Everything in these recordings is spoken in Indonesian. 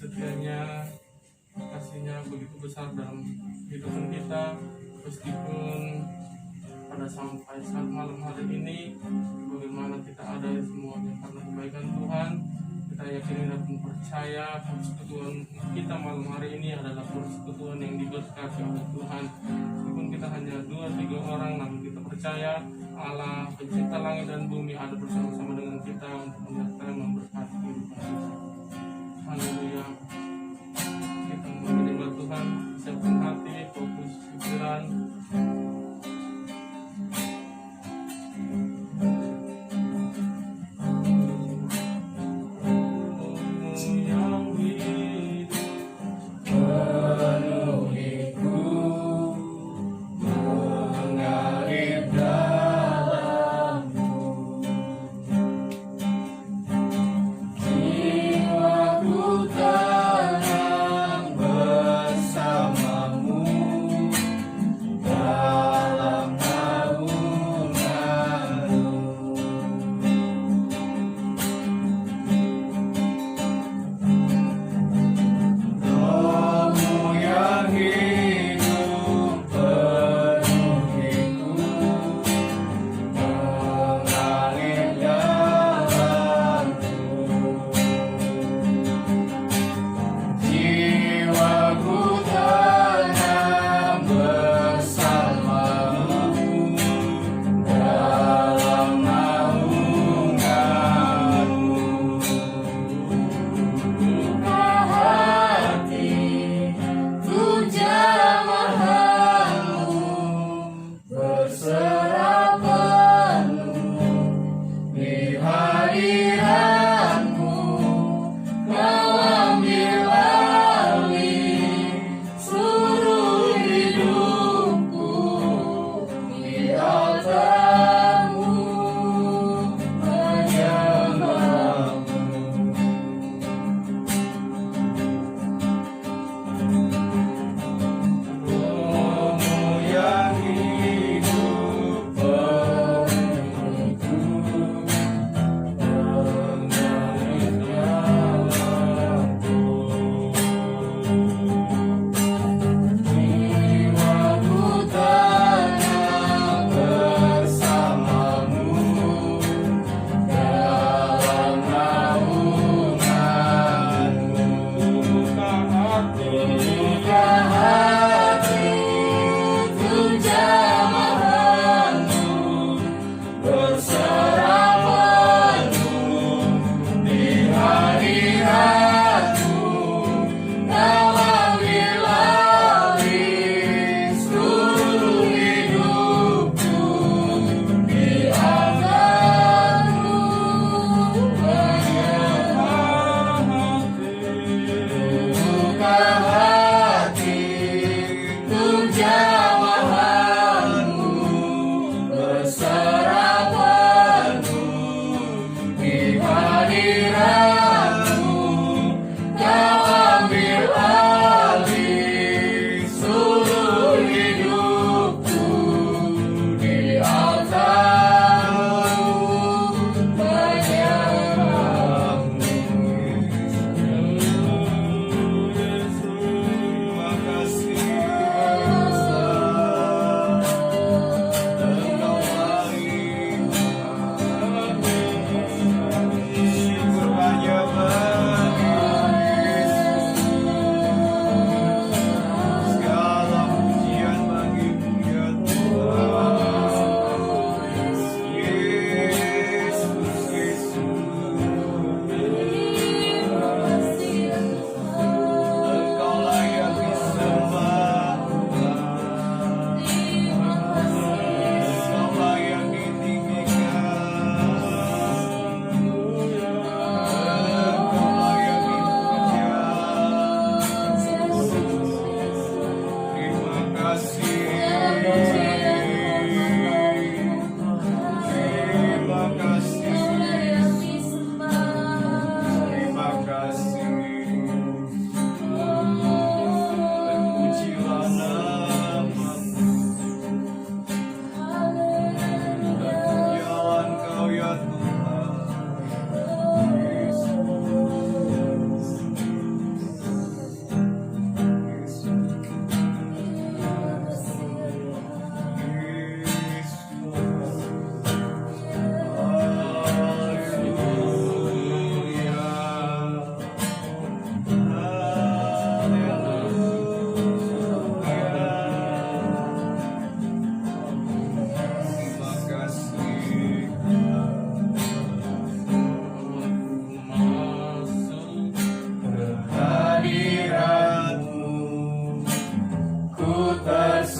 setianya, kasihnya begitu besar dalam kehidupan kita. Meskipun pada sampai saat malam hari ini, bagaimana kita ada semuanya karena kebaikan Tuhan. Kita yakin dan percaya persekutuan kita malam hari ini adalah persekutuan yang diberkati oleh Tuhan. Meskipun kita hanya 2-3 orang, namun kita percaya Allah pencipta langit dan bumi ada bersama-sama dengan kita untuk menyertai memberkati kehidupan kita. Haleluya. Kita menerima Tuhan, siapkan hati, fokus pikiran.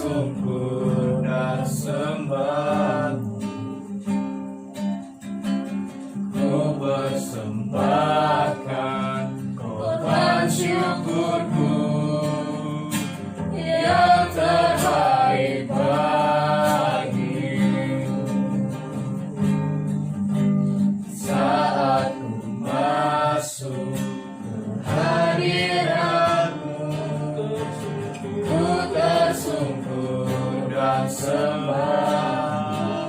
tersungkur dan sembah, ku persembahkan korban syukurku yang terbaik bagimu. Saat ku masuk ke hadiratmu, ku tersungkur dan sembah,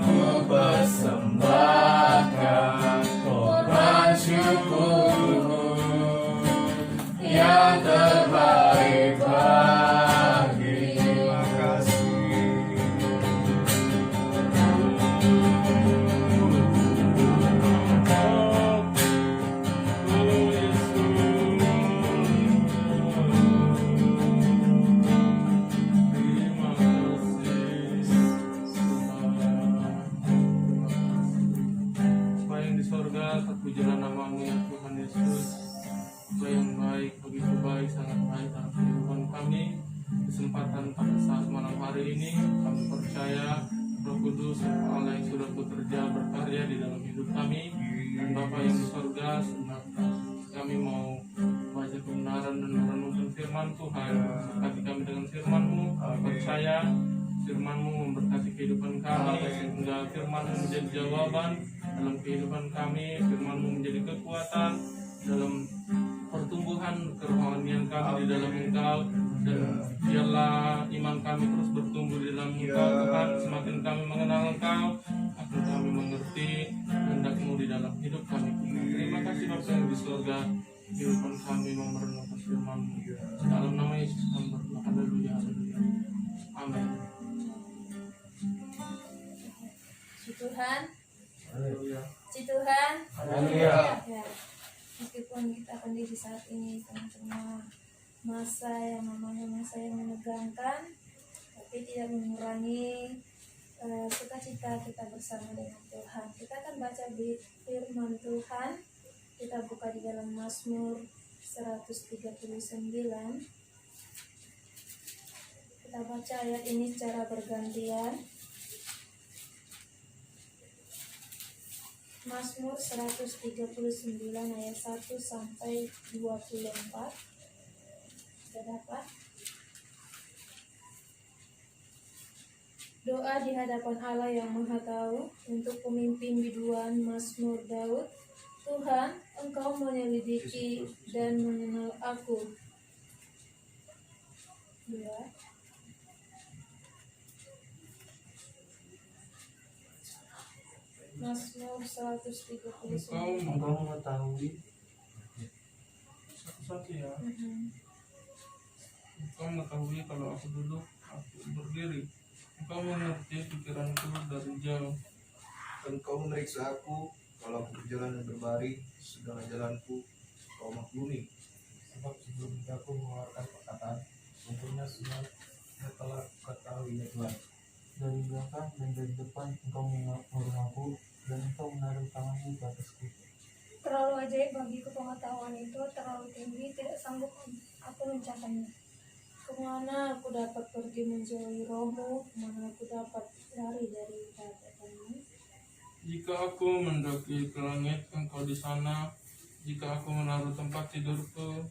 ku persembahkan korban syukurku yang terbaik bagi. Terima kasih. Bapa yang di sorga, terpujilah namamu ya Tuhan Yesus. Apa yang baik, begitu baik, sangat baik dalam kehidupan kami. Kesempatan pada saat malam hari ini, kami percaya Roh Kudus Allah yang sudah bekerja berkarya di dalam hidup kami. Dan Bapa yang di sorga, sebenarnya kami mau baca kebenaran dan merenungkan firman Tuhan. Berkati kami dengan firman-Mu, kami percaya firman-Mu memberkati kehidupan kami, sehingga firman-Mu menjadi jawaban dalam kehidupan kami, firman-Mu menjadi kekuatan dalam pertumbuhan kerohanian kami di dalam Engkau, dan biarlah iman kami terus bertumbuh di dalam Engkau Tuhan. Semakin kami mengenal Engkau, akan kami mengerti kehendak-Mu di dalam hidup kami Tuhan. Terima kasih Bapa yang di surga, kehidupan kami memerenungkan firman-Mu. Dalam nama Yesus kami berdoa. Haleluya, haleluya. Amin. Puji Tuhan, Haleluya. puji Tuhan. Haleluya. Ya, meskipun kita kondisi saat ini tengah-tengah masa yang namanya masa yang menegangkan, tapi tidak mengurangi sukacita kita bersama dengan Tuhan. Kita akan baca di firman Tuhan. Kita buka di dalam Mazmur 139. Kita baca ayat ini secara bergantian. Mazmur 139 ayat 1 sampai 24. Sudah dapat? Doa di hadapan Allah yang Maha Tahu untuk pemimpin biduan Mazmur Daud. Tuhan, Engkau menyelidiki dan mengenal aku. 2. Mazmur 139. Engkau mengetahui satu-satu ya. Engkau mengetahui kalau aku duduk, aku berdiri. Engkau mengerti pikiranku dari jauh. Dan kau memeriksa aku kalau aku berjalan dan berbaring, segala jalanku kau maklumi. Sebab sebelum aku mengeluarkan perkataan, tentunya semua telah ketahui ya Tuhan. Dari belakang dan dari depan engkau mengurung aku, dan engkau menaruh tanganmu di atasku. Terlalu ajaib bagiku pengetahuan itu, terlalu tinggi, tidak sanggup aku mencapainya. Kemana aku dapat pergi menjauhi rohmu, kemana aku dapat lari dari hadapanmu. Jika aku mendaki ke langit, engkau di sana. Jika aku menaruh tempat tidurku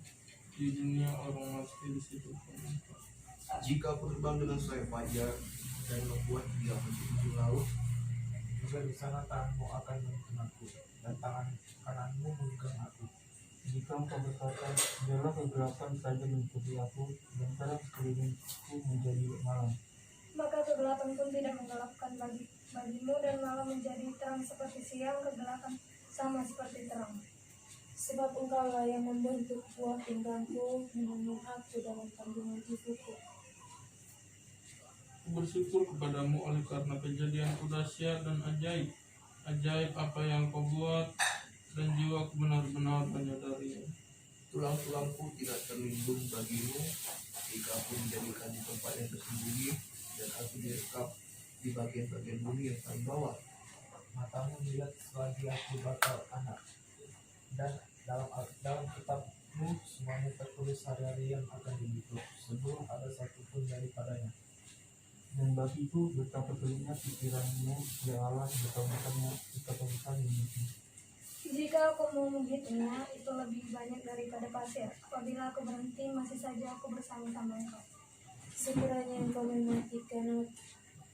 di dunia, orang mati di situ. Jika aku terbang dengan sayap fajar dan membuat dia menuju laut, Juga di sana tanganmu akan menuntun aku, dan tangan kananmu memegang aku. Jika engkau berkata, biarlah kegelapan saja meliputi aku, dan terang sekelilingku menjadi malam. Maka kegelapan pun tidak menggelapkan bagimu, dan malam menjadi terang seperti siang, kegelapan sama seperti terang. Sebab engkaulah yang membentuk buah pinggangku, menyambung aku dalam kandungan ibuku. Bersyukur kepadamu oleh karena kejadianku dahsyat dan ajaib. Ajaib apa yang kau buat, dan jiwaku benar-benar menyadarinya. tulang-tulangku tidak terlindung bagimu. Jika aku menjadikan di tempat yang tersembunyi, dan aku direkap di bagian-bagian bumi yang paling bawah. Matamu melihat selagi aku bakal anak, dan dalam kitab semuanya tertulis hari-hari yang akan dihidup sebelum ada satupun daripadanya. Dan bagiku betapa sulitnya pikiranmu, ya Allah, betapa besar mimpi. Jika aku mau menghitungnya, itu lebih banyak daripada pasir. Apabila aku berhenti, masih saja aku bersama-sama Engkau. Sekiranya Engkau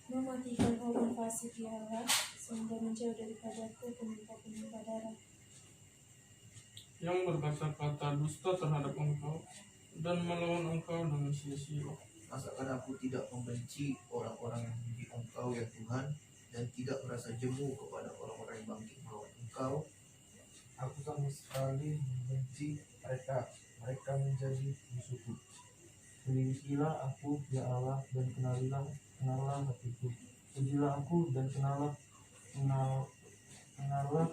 mematikan orang fasik, ya Allah, sehingga menjauh daripadaku penyumpah-penyumpah darah. Yang berkata-kata dusta terhadap Engkau dan melawan Engkau dengan sia-sia. Masakan aku tidak membenci orang-orang yang membenci Engkau ya Tuhan, dan tidak merasa jemu kepada orang-orang yang bangkit melawan Engkau. Aku sama sekali membenci mereka. Mereka menjadi musuhku. Selidikilah aku, ya Allah, dan kenalilah hatiku. Ujilah aku dan kenallah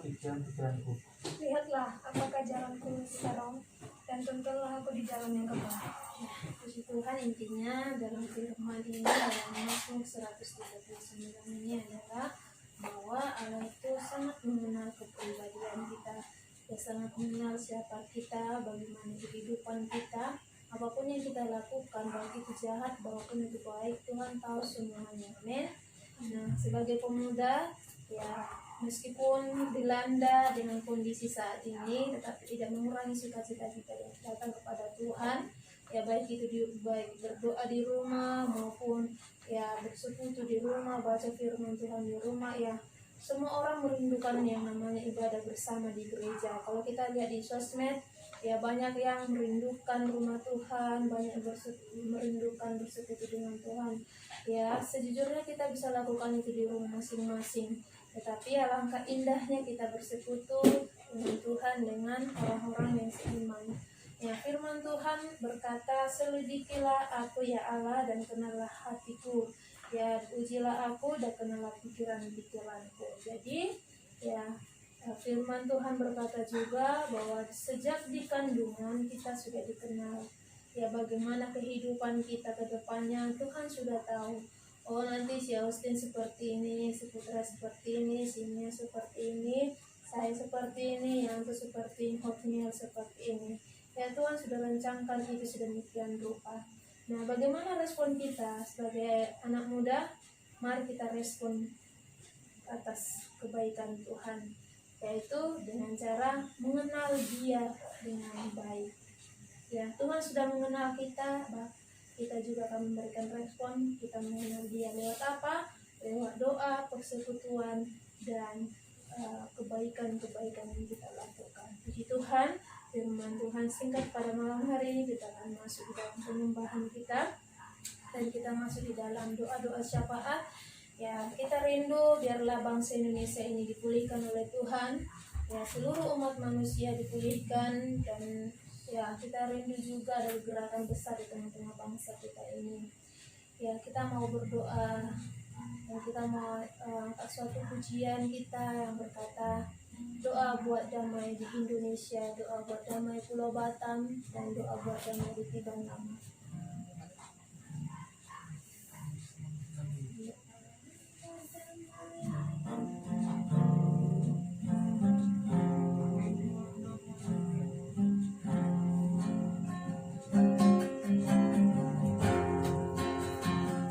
pikiran-pikiranku. Lihatlah apakah jalanku sekarang, dan tuntunlah aku di jalan yang kebal. Puji Tuhan, intinya dalam firman ini dalam Mazmur 139 ini adalah bahwa Allah itu sangat mengenal kepribadian kita. Dia sangat mengenal siapa kita, bagaimana kehidupan kita, apapun yang kita lakukan, baik itu jahat maupun itu baik, Tuhan tahu semuanya. Amin. Nah, sebagai pemuda, ya meskipun dilanda dengan kondisi saat ini, tetapi tidak mengurangi sukacita kita yang datang kepada Tuhan. Ya baik itu baik berdoa di rumah maupun ya bersekutu di rumah, baca firman Tuhan di rumah. Ya semua orang merindukan yang namanya ibadah bersama di gereja. Kalau kita lihat di sosmed, ya banyak yang merindukan rumah Tuhan, banyak merindukan bersekutu dengan Tuhan. Ya sejujurnya kita bisa lakukan itu di rumah masing-masing. Tetapi alangkah indahnya kita bersekutu dengan Tuhan, dengan orang-orang yang seiman. Ya, firman Tuhan berkata, selidikilah aku ya Allah dan kenallah hatiku. Ya, ujilah aku dan kenallah pikiran-pikiranku. Jadi, ya firman Tuhan berkata juga bahwa sejak di kandungan kita sudah dikenal. Ya, bagaimana kehidupan kita ke depannya Tuhan sudah tahu. Oh, nanti si Austin seperti ini, si Putra seperti ini, si Mia seperti ini, saya seperti ini, yang itu seperti ini, Hotmail seperti ini. Ya Tuhan sudah rencangkan itu sedemikian rupa. Nah, bagaimana respon kita sebagai anak muda? Mari kita respon atas kebaikan Tuhan, yaitu dengan cara mengenal Dia dengan baik. Ya, Tuhan sudah mengenal kita, kita juga akan memberikan respon. Kita mengenal Dia lewat apa? Lewat doa, persekutuan, dan kebaikan-kebaikan yang kita lakukan. Puji Tuhan. Firman Tuhan singkat pada malam hari ini, kita akan masuk di dalam penyembahan kita dan kita masuk di dalam doa-doa syafaat. Ya, kita rindu biarlah bangsa Indonesia ini dipulihkan oleh Tuhan. Ya, seluruh umat manusia dipulihkan, dan ya kita rindu juga ada gerakan besar di tengah-tengah bangsa kita ini. Ya, kita mau berdoa dan kita mau angkat suatu pujian kita yang berkata, doa buat damai di Indonesia, doa buat damai Pulau Batam, dan doa buat damai di Tibang Lama.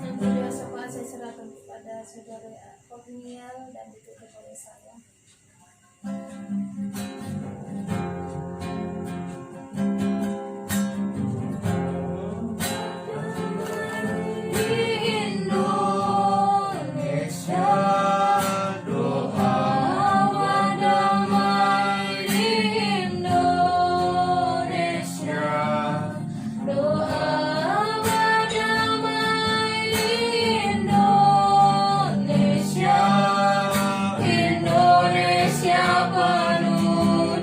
Nanti doa syafaat saya serahkan kepada saudara Hotmail dan ditutup oleh saya. Indonesia penuh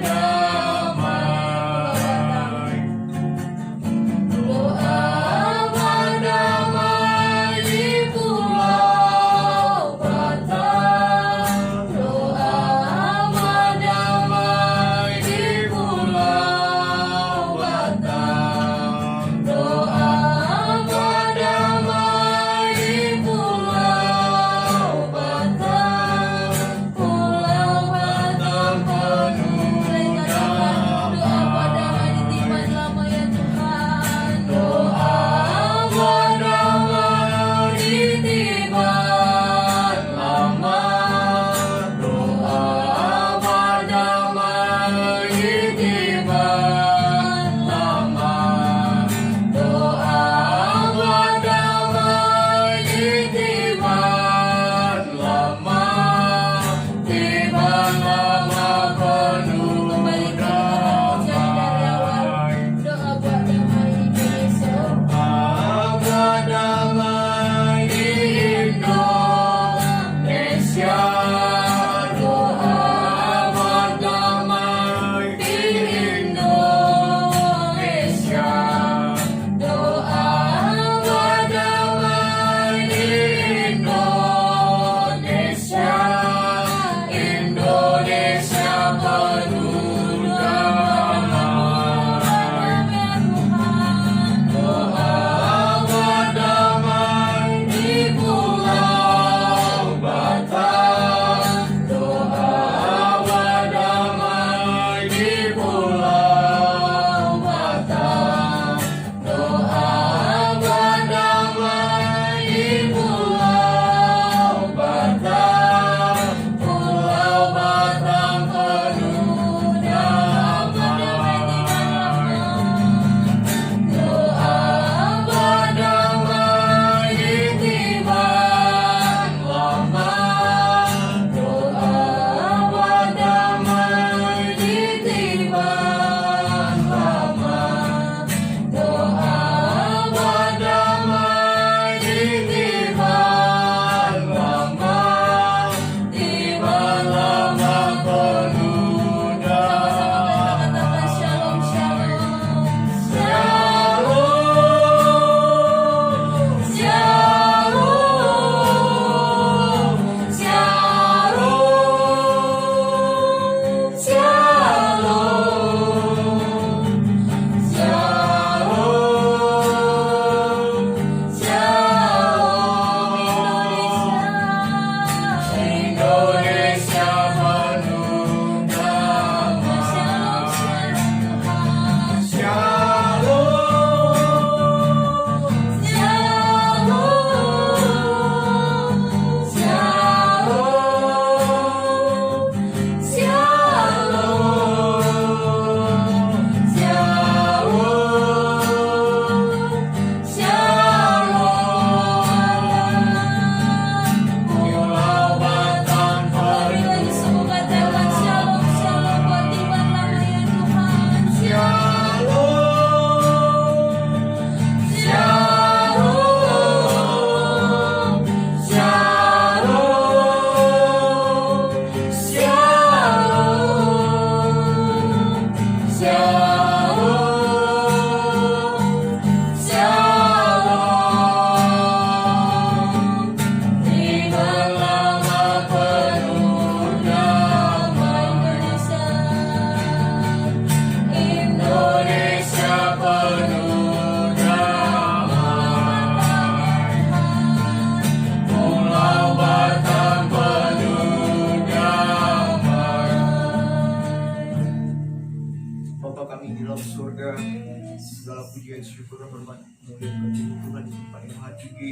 memuliakan Tuhan di tempat yang maha tinggi.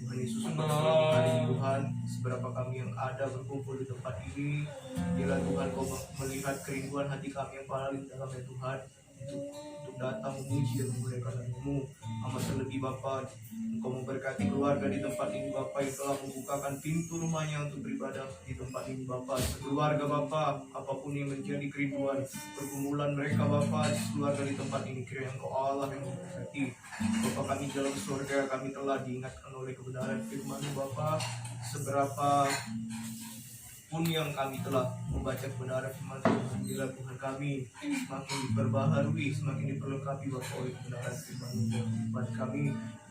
Tuhan Yesus, pada malam hari ini Tuhan, seberapa kami yang ada berkumpul di tempat ini, biarlah Tuhan Kau melihat kerinduan hati kami yang paling dalam ya Tuhan, untuk datang memuji dan memuliakan nama-Mu. Amat terlebih Bapa, Engkau memberkati keluarga di tempat ini Bapa yang telah membukakan pintu rumahnya untuk beribadah di tempat ini Bapa. Sekeluarga Bapa, apapun yang menjadi kerinduan pergumulan mereka Bapa, keluarga di tempat ini, kiranya Engkau Allah yang memberkati. Bapa kami dalam surga, kami telah diingatkan oleh kebenaran firman-Mu Bapa, seberapa pun yang kami telah membaca kebenaran firman Tuhan, bila Tuhan kami semakin diperbaharui, semakin diperlengkapi Bapa oleh kebenaran firman-Mu kehidupan kami.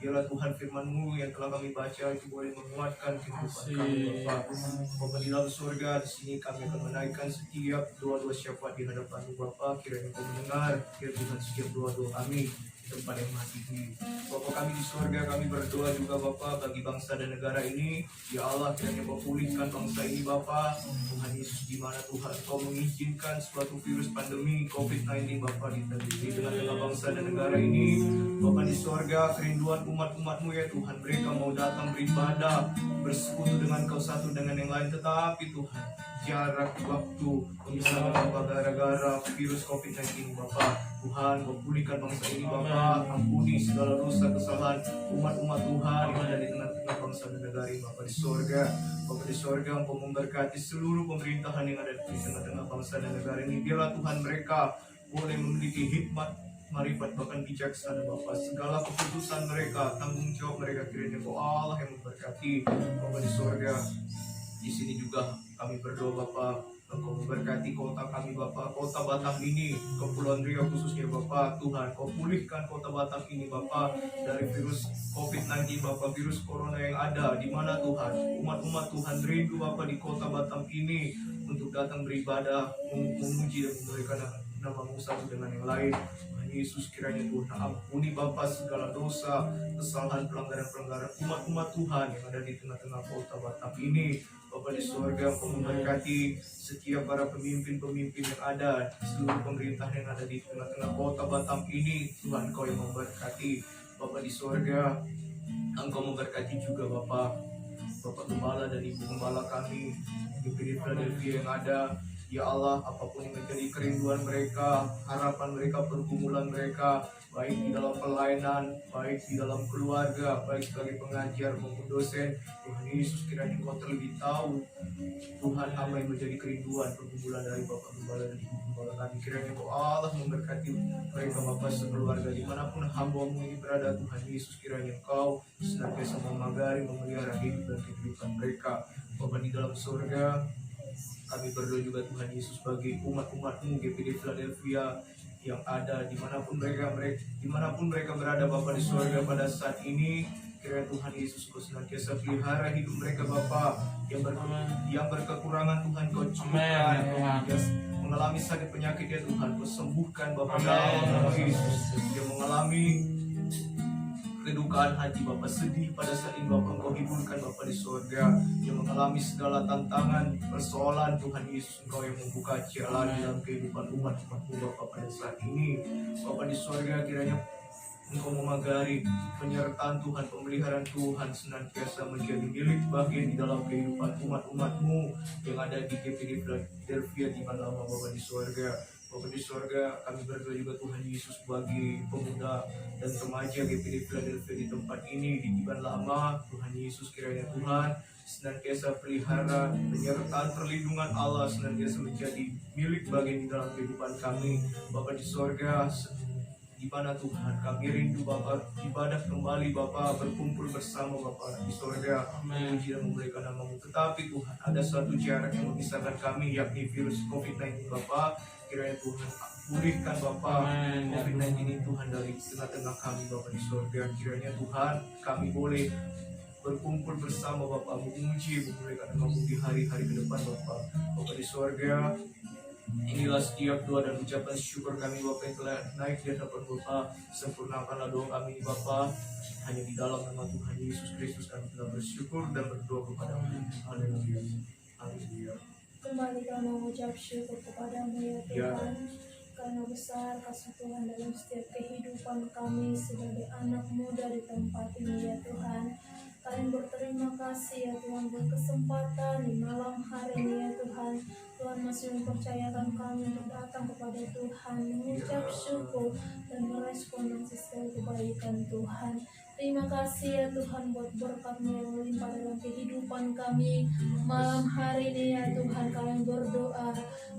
Biarlah Tuhan firman-Mu yang telah kami baca itu boleh menguatkan kehidupan kami Bapa. Bapa di dalam surga, di sini kami akan menaikkan setiap doa-doa syafaat di hadapan-Mu Bapa. Kiranya Kau mendengar, kiranya Tuhan setiap doa-doa kami di tempat yang maha tinggi. Bapa kami di surga, kami berdoa juga Bapa bagi bangsa dan negara ini. Ya Allah, kiranya Kau pulihkan bangsa ini Bapa. Tuhan Yesus, di mana Tuhan Kau mengizinkan suatu virus pandemi COVID-19 Bapa di tengah-tengah bangsa dan negara ini. Bapa di surga, kerinduan umat-umat-Mu ya Tuhan, mereka mau datang beribadah, bersekutu dengan Kau satu dengan yang lain, tetapi Tuhan jarak waktu misalnya Bapa gara-gara virus COVID-19 Bapa. Tuhan, Kau pulihkan bangsa ini Bapa, ampuni segala dosa kesalahan umat-umat Tuhan yang ada di tengah-tengah bangsa dan negara ini Bapa di surga. Bapa di surga, Engkau memberkati seluruh pemerintahan yang ada di tengah-tengah bangsa dan negara ini. Biarlah Tuhan mereka boleh memiliki hikmat, marifat, bahkan bijaksana Bapa. Segala keputusan mereka, tanggung jawab mereka, kiranya Kau Allah yang memberkati. Bapa di surga, di sini juga kami berdoa Bapa, Engkau memberkati kota kami Bapa, kota Batam ini, Kepulauan Riau khususnya Bapa. Tuhan, Kau pulihkan kota Batam ini Bapa dari virus COVID-19 Bapa, virus corona yang ada, di mana Tuhan umat-umat Tuhan rindu Bapa di kota Batam ini untuk datang beribadah, memuji dan memuliakan nama-Mu satu dengan yang lain. Tuhan Yesus, kiranya Tuhan ampuni Bapa segala dosa, kesalahan, pelanggaran-pelanggaran umat-umat Tuhan yang ada di tengah-tengah kota Batam ini. Bapa di surga, Engkau memberkati setiap para pemimpin-pemimpin yang ada, seluruh pemerintahan yang ada di tengah-tengah kota Batam ini. Tuhan, Kau yang memberkati. Bapa di surga, Engkau memberkati juga Bapa Gembala dan Ibu Gembala kami di Philadelphia yang ada. Ya Allah, apapun yang menjadi kerinduan mereka, harapan mereka, pergumulan mereka, baik di dalam pelayanan, baik di dalam keluarga, baik sebagai pengajar maupun dosen, Tuhan Yesus, kiranya Kau terlebih tahu Tuhan apa yang menjadi kerinduan, pergumulan dari Bapak Gembala dan Ibu Gembala kami. Kiranya Kau Allah memberkati mereka Bapak sekeluarga dimanapun hamba-Mu ini berada. Tuhan Yesus, kiranya Kau senantiasa memagari, memelihara hidup dan kehidupan mereka. Bapak di dalam surga, kami berdoa juga Tuhan Yesus bagi umat-umat-Mu GPD Philadelphia yang ada dimanapun mereka berada Bapa di surga pada saat ini. Kiranya Tuhan Yesus Kau senantiasa pelihara hidup mereka Bapa, yang berkekurangan Tuhan Kau cukupkan, yang mengalami sakit penyakit ya Tuhan Kau sembuhkan Bapa dalam nama Yesus, yang mengalami kedukaan hati Bapa, sedih pada saat ini Bapa, Engkau hiburkan Bapa di surga, yang mengalami segala tantangan, persoalan Tuhan Yesus, Engkau yang membuka jalan dalam kehidupan umat-umat-Mu Bapa pada saat ini. Bapa di surga, kiranya Engkau memagari penyertaan Tuhan, pemeliharaan Tuhan senantiasa menjadi milik bagian di dalam kehidupan umat-umat-Mu yang ada di GPD Philadelphia di mana Bapa di surga. Bapa di surga, kami berdoa juga Tuhan Yesus bagi pemuda dan remaja GPD Philadelphia di tempat ini, di Tiban Lama. Tuhan Yesus, kiranya Tuhan senantiasa pelihara, penyertaan, perlindungan Allah senantiasa menjadi milik bagian di dalam kehidupan kami. Bapa di surga, di mana Tuhan kami rindu Bapa ibadah kembali Bapa, berkumpul bersama Bapa di surga, memuji dan memuliakan nama-Mu. Tetapi Tuhan, ada suatu jarak yang memisahkan kami, yakni virus COVID-19 Bapa. Kiranya Tuhan pulihkan Bapa COVID-19 ini Tuhan dari tengah-tengah kami Bapa di surga. Kiranya Tuhan kami boleh berkumpul bersama Bapa, memuji, memuliakan nama-Mu di hari-hari ke depan Bapa. Bapa di surga, inilah setiap doa dan ucapan syukur kami Bapa yang telah naik di hadapan Bapa. Sempurnakanlah doa kami Bapa, hanya di dalam nama Tuhan Yesus Kristus kami telah bersyukur dan berdoa kepada-Mu. Haleluya. Haleluya. Kembali kami mengucap syukur kepada-Mu ya Tuhan, karena besar kasih Tuhan dalam setiap kehidupan kami sebagai anak muda di tempat ini ya Tuhan. Kami berterima kasih ya Tuhan buat kesempatan di malam hari ini ya Tuhan. Tuhan masih mempercayakan kami untuk datang kepada Tuhan, mengucap syukur dan merespon segala kebaikan Tuhan. Terima kasih ya Tuhan buat berkat-Mu yang melimpah dalam kehidupan kami. Malam hari ini ya Tuhan kami berdoa,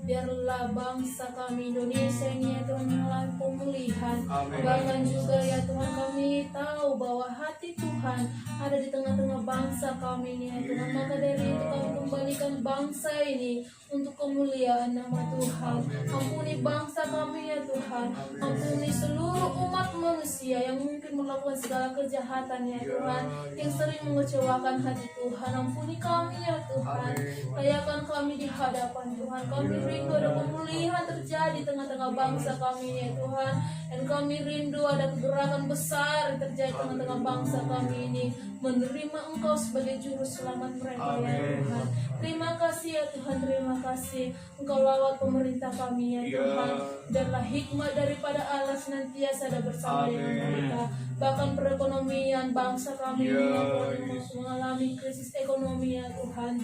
biarlah bangsa kami Indonesia ini ya Tuhan mengalami pemulihan. Amin. Bahkan juga ya Tuhan kami tahu bahwa hati Tuhan ada di tengah-tengah bangsa kami ini ya Tuhan. Maka dari itu kami kembalikan bangsa ini untuk kemuliaan nama Tuhan. Ampuni bangsa kami ya Tuhan. Ampuni seluruh umat manusia yang mungkin melakukan segala kejahatan ya Tuhan, yang sering mengecewakan hati Tuhan. Ampuni kami ya Tuhan. Layakan kami di hadapan Tuhan. Kami rindu ada pemulihan terjadi di tengah-tengah bangsa kami ya Tuhan. Dan kami rindu ada kegerakan besar yang terjadi di tengah-tengah bangsa kami ini, menerima Engkau sebagai juru selamat mereka ya Tuhan. Terima kasih ya Tuhan, terima kasih. Engkau lawat pemerintah kami ya Tuhan. Biarlah hikmat daripada Allah senantiasa ada bersama dengan mereka. Bahkan perekonomian bangsa kami ini ya Tuhan mengalami krisis ekonomi ya Tuhan.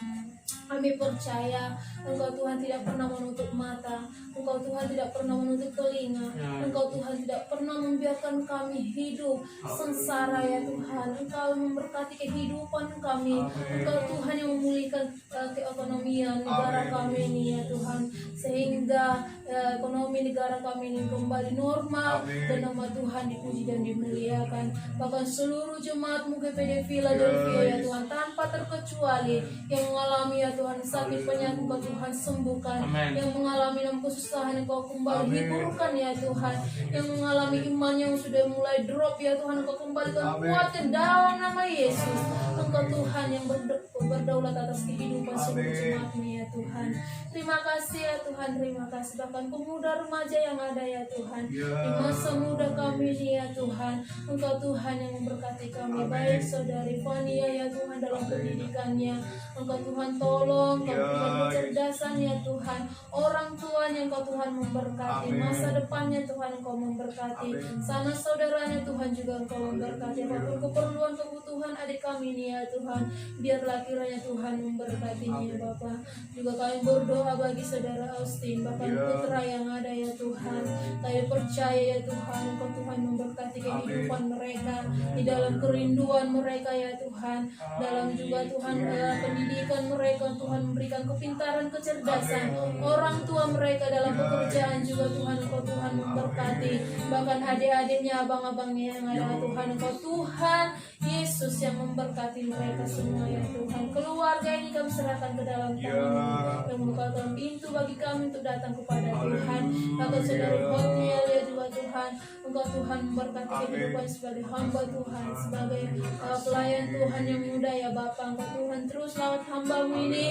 Kami percaya Engkau Tuhan tidak pernah menutup mata, Engkau Tuhan tidak pernah menutup telinga, Engkau Tuhan tidak pernah membiarkan kami hidup sengsara ya Tuhan. Engkau memberkati kehidupan kami, Engkau Tuhan yang memulihkan keekonomian negara kami ini ya Tuhan, sehingga ekonomi negara kami ini kembali normal dan nama Tuhan dipuji dan dimuliakan. Bahkan seluruh jemaat GPD Philadelphia ya Tuhan tanpa terkecuali yang mengalami ya Tuhan sakit penyakit Engkau Tuhan sembuhkan. Amen. Yang mengalami dalam kesusahan Engkau kembali hiburkan ya Tuhan. Yang mengalami iman yang sudah mulai drop ya Tuhan Engkau kembalikan kuatkan dalam nama Yesus. Engkau Tuhan yang berdaulat atas kehidupan seluruh jemaat-Mu ya Tuhan. Terima kasih ya Tuhan, terima kasih. Bahkan pemuda remaja yang ada ya Tuhan, di masa muda kami ini ya Tuhan, Engkau Tuhan yang memberkati kami. Baik saudari Fania ya Tuhan dalam pendidikannya, Engkau Tuhan tolong, Engkau Tuhan kecerdasan ya Tuhan, orang tuanya Engkau Tuhan memberkati, masa depannya Tuhan Engkau memberkati, sana saudaranya Tuhan juga Engkau memberkati. Apapun keperluan kebutuhan adik kami ini ya Tuhan, biarlah kiranya Tuhan memberkatinya ya Bapa. Juga kami berdoa bagi saudara Austin, bahkan putra yang ada ya Tuhan. Kami percaya ya Tuhan, Engkau Tuhan memberkati kehidupan mereka, di dalam kerinduan mereka ya Tuhan, dalam juga Tuhan pendidikan mereka, Tuhan memberikan kepintaran, kecerdasan, orang tua mereka dalam pekerjaan juga Tuhan, Engkau Tuhan memberkati, bahkan adik-adiknya, abang-abangnya yang ada Tuhan, Engkau Tuhan Yesus yang memberkati mereka semua ya Tuhan. Keluarga ini kami serahkan ke dalam tangan-Mu, yang membukakan pintu bagi kami untuk datang kepada Tuhan. Bahkan saudara Hotniel ya juga Tuhan, Engkau Tuhan memberkati kehidupan sebagai hamba Tuhan, sebagai pelayan Tuhan yang muda ya Bapa. Engkau Tuhan terus lawat hamba-Mu ini,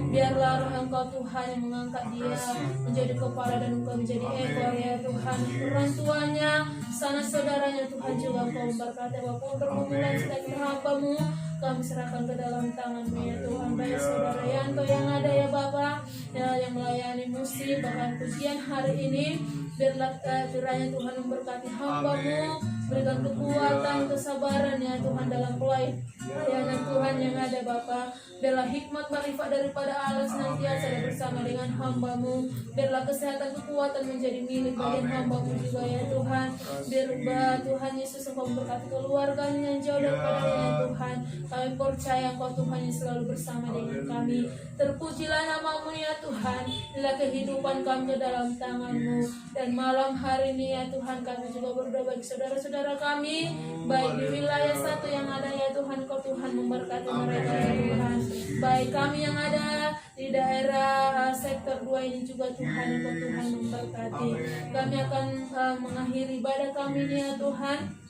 biarlah roh Engkau Tuhan yang mengangkat dia menjadi kepala dan Engkau menjadi ekor ya Tuhan. Orang tuanya, sana saudaranya Tuhan juga Engkau memberkati. Apapun pergumulan setiap hamba-Mu, kami serahkan ke dalam tangan-Mu ya Tuhan. Baik saudara Yanto yang ada ya Bapa, ya, yang melayani musik bahkan pujian hari ini, biarlah kiranya Tuhan memberkati hamba-Mu, berikan kekuatan, kesabaran ya Tuhan dalam pelayanan Tuhan yang ada Bapa. Biarlah hikmat marifat daripada Allah senantiasa ada bersama dengan hamba-Mu. Biarlah kesehatan kekuatan menjadi milik bagian hamba-Mu juga ya Tuhan. Biar Tuhan Yesus Engkau memberkati keluarganya yang jauh daripada ya Tuhan. Kami percaya Engkau Tuhan yang selalu bersama dengan kami. Terpujilah nama-Mu ya Tuhan. Bila kehidupan kami ke dalam tangan-Mu. Dan malam hari ini ya Tuhan, kami juga berdoa bagi saudara-saudara kami, baik di wilayah satu yang ada ya Tuhan, Engkau Tuhan memberkati mereka ya Tuhan. Baik kami yang ada di daerah sektor 2 ini juga Tuhan, Engkau Tuhan memberkati. Kami akan mengakhiri ibadah kami ini ya Tuhan.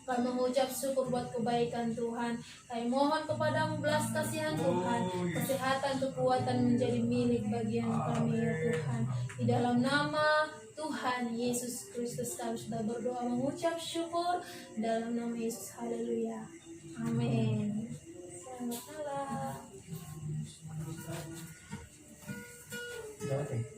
Kami mengucap syukur buat kebaikan Tuhan. Kami mohon kepadamu belas kasihan Tuhan, kesehatan, kekuatan menjadi milik bagian kami ya Tuhan. Di dalam nama Tuhan Yesus Kristus kami sudah berdoa mengucap syukur dalam nama Yesus. Haleluya. Amin. Selamat malam. Oke.